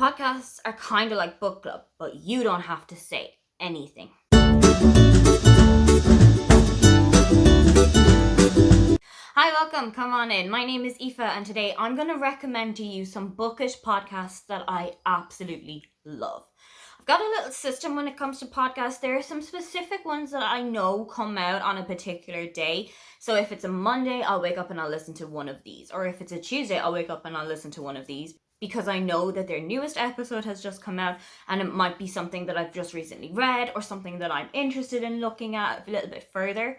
Podcasts are kind of like book club, but you don't have to say anything. Hi, welcome, come on in. My name is Aoife and today I'm going to recommend to you some bookish podcasts that I absolutely love. I've got a little system when it comes to podcasts. There are some specific ones that I know come out on a particular day. So if it's a Monday, I'll wake up and I'll listen to one of these. Or if it's a Tuesday, I'll wake up and I'll listen to one of these, because I know that their newest episode has just come out and it might be something that I've just recently read or something that I'm interested in looking at a little bit further.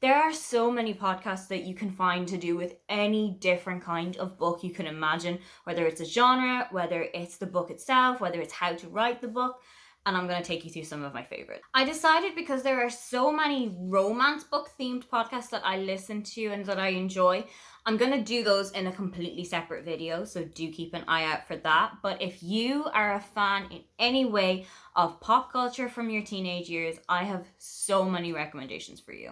There are so many podcasts that you can find to do with any different kind of book you can imagine, whether it's a genre, whether it's the book itself, whether it's how to write the book, and I'm going to take you through some of my favorites. I decided, because there are so many romance book themed podcasts that I listen to and that I enjoy, I'm going to do those in a completely separate video, so do keep an eye out for that. But if you are a fan in any way of pop culture from your teenage years, I have so many recommendations for you.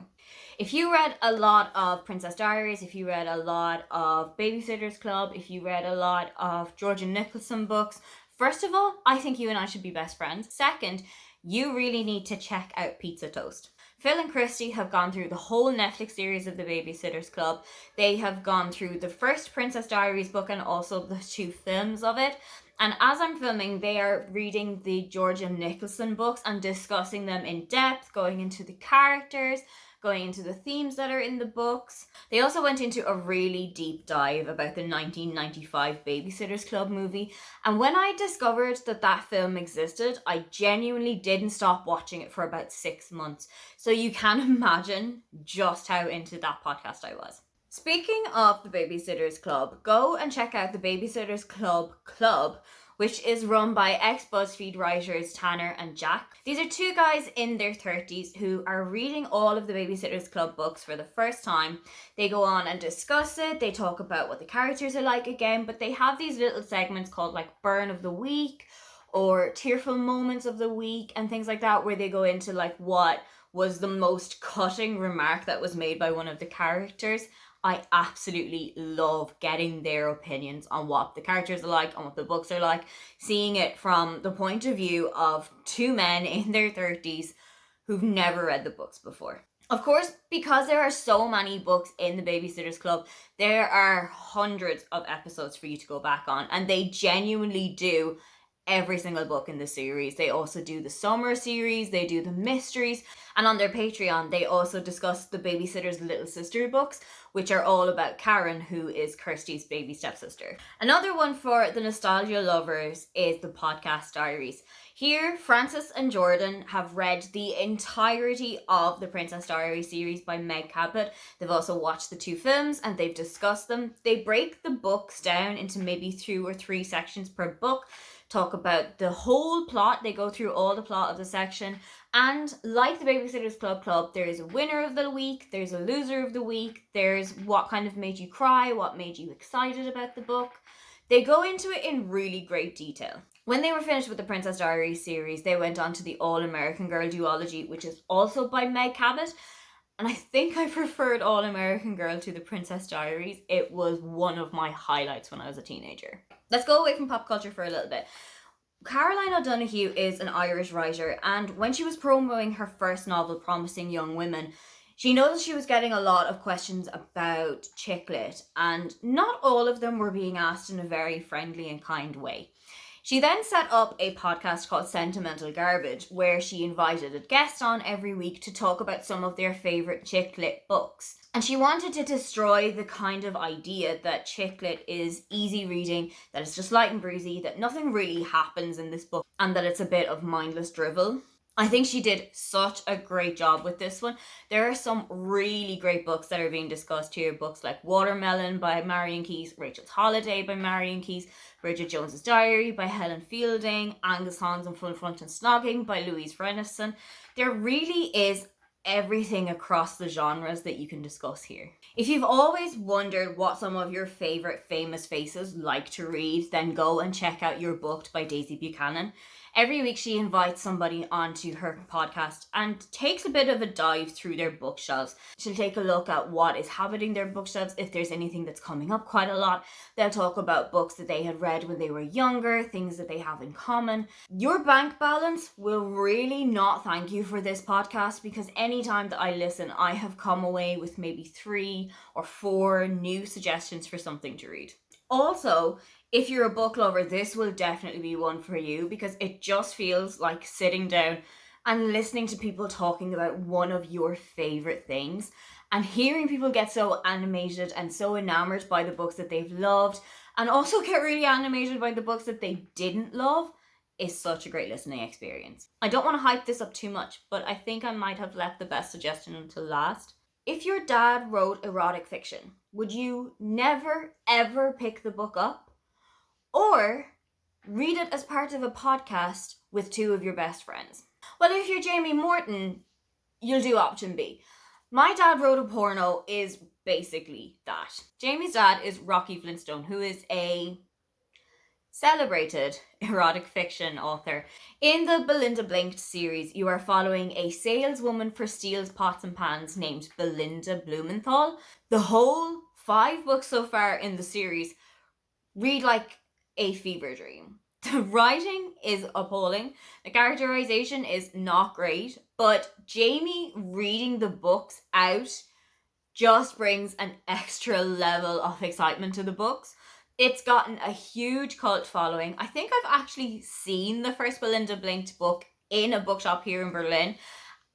If you read a lot of Princess Diaries, if you read a lot of Babysitter's Club, if you read a lot of Georgia Nicholson books, first of all, I think you and I should be best friends. Second, you really need to check out Pizza Toast. Phil and Christy have gone through the whole Netflix series of the Babysitter's Club. They have gone through the first Princess Diaries book and also the 2 films of it. And as I'm filming, they are reading the Georgia Nicholson books and discussing them in depth, going into the characters, going into the themes that are in the books. They also went into a really deep dive about the 1995 Babysitter's Club movie. And when I discovered that that film existed, I genuinely didn't stop watching it for about 6 months. So you can imagine just how into that podcast I was. Speaking of the Babysitter's Club, go and check out the Babysitter's Club, which is run by ex-BuzzFeed writers Tanner and Jack. These are 2 guys in their 30s who are reading all of the Babysitter's Club books for the first time. They go on and discuss it, they talk about what the characters are like again, but they have these little segments called like Burn of the Week or Tearful Moments of the Week and things like that, where they go into like what was the most cutting remark that was made by one of the characters. I absolutely love getting their opinions on what the characters are like and what the books are like, seeing it from the point of view of 2 men in their 30s who've never read the books before. Of course, because there are so many books in the Babysitter's Club, there are hundreds of episodes for you to go back on, and they genuinely do every single book in the series. They also do the summer series, they do the mysteries, and on their Patreon they also discuss the Babysitter's Little Sister books, which are all about Karen, who is Kirsty's baby stepsister. Another one for the nostalgia lovers is the Podcast Diaries. Here, Frances and Jordan have read the entirety of the Princess Diaries series by Meg Cabot. They've also watched the 2 films and they've discussed them. They break the books down into maybe 2 or 3 sections per book, talk about the whole plot. They go through all the plot of the section, and like the Babysitter's Club, there is a winner of the week, there's a loser of the week, there's what kind of made you cry, what made you excited about the book. They go into it in really great detail. When they were finished with the Princess Diaries series, they went on to the All-American Girl duology, which is also by Meg Cabot. And I think I preferred All-American Girl to the Princess Diaries. It was one of my highlights when I was a teenager. Let's go away from pop culture for a little bit. Caroline O'Donoghue is an Irish writer, and when she was promoting her first novel, Promising Young Women, she noticed she was getting a lot of questions about chick lit, and not all of them were being asked in a very friendly and kind way. She then set up a podcast called Sentimental Garbage, where she invited a guest on every week to talk about some of their favourite chick lit books. And she wanted to destroy the kind of idea that chick lit is easy reading, that it's just light and breezy, that nothing really happens in this book, and that it's a bit of mindless drivel. I think she did such a great job with this one. There are some really great books that are being discussed here. Books like Watermelon by Marion Keyes, Rachel's Holiday by Marion Keyes, Bridget Jones's Diary by Helen Fielding, Angus Hans and Full Front and Snogging by Louise Renison. There really is everything across the genres that you can discuss here. If you've always wondered what some of your favourite famous faces like to read, then go and check out You're Booked by Daisy Buchanan. Every week she invites somebody onto her podcast and takes a bit of a dive through their bookshelves. She'll take a look at what is happening in their bookshelves, if there's anything that's coming up quite a lot. They'll talk about books that they had read when they were younger, things that they have in common. Your bank balance will really not thank you for this podcast, because anytime that I listen, I have come away with maybe 3 or 4 new suggestions for something to read. Also, if you're a book lover, this will definitely be one for you, because it just feels like sitting down and listening to people talking about one of your favorite things, and hearing people get so animated and so enamored by the books that they've loved, and also get really animated by the books that they didn't love, is such a great listening experience. I don't want to hype this up too much, but I think I might have left the best suggestion until last. If your dad wrote erotic fiction, would you never ever pick the book up? Or read it as part of a podcast with 2 of your best friends? Well, if you're Jamie Morton, you'll do option B. My Dad Wrote a Porno is basically that. Jamie's dad is Rocky Flintstone, who is a celebrated erotic fiction author. In the Belinda Blinked series, you are following a saleswoman for Steele's Pots and Pans named Belinda Blumenthal. The whole 5 books so far in the series read like a fever dream. The writing is appalling. The characterization is not great, but Jamie reading the books out just brings an extra level of excitement to the books. It's gotten a huge cult following. I think I've actually seen the first Belinda Blinked book in a bookshop here in Berlin,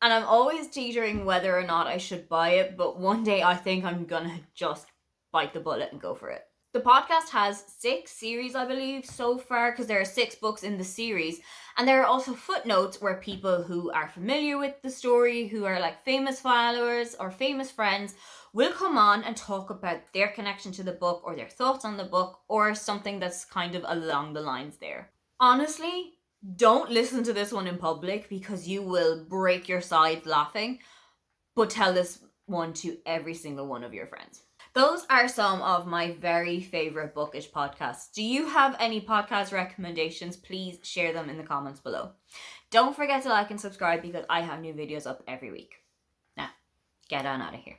and I'm always teetering whether or not I should buy it, but one day I think I'm gonna just bite the bullet and go for it. The podcast has 6 series, I believe, so far, because there are 6 books in the series. And there are also footnotes where people who are familiar with the story, who are like famous followers or famous friends, will come on and talk about their connection to the book or their thoughts on the book or something that's kind of along the lines there. Honestly, don't listen to this one in public because you will break your sides laughing, but tell this one to every single one of your friends. Those are some of my very favorite bookish podcasts. Do you have any podcast recommendations? Please share them in the comments below. Don't forget to like and subscribe because I have new videos up every week. Now, get on out of here.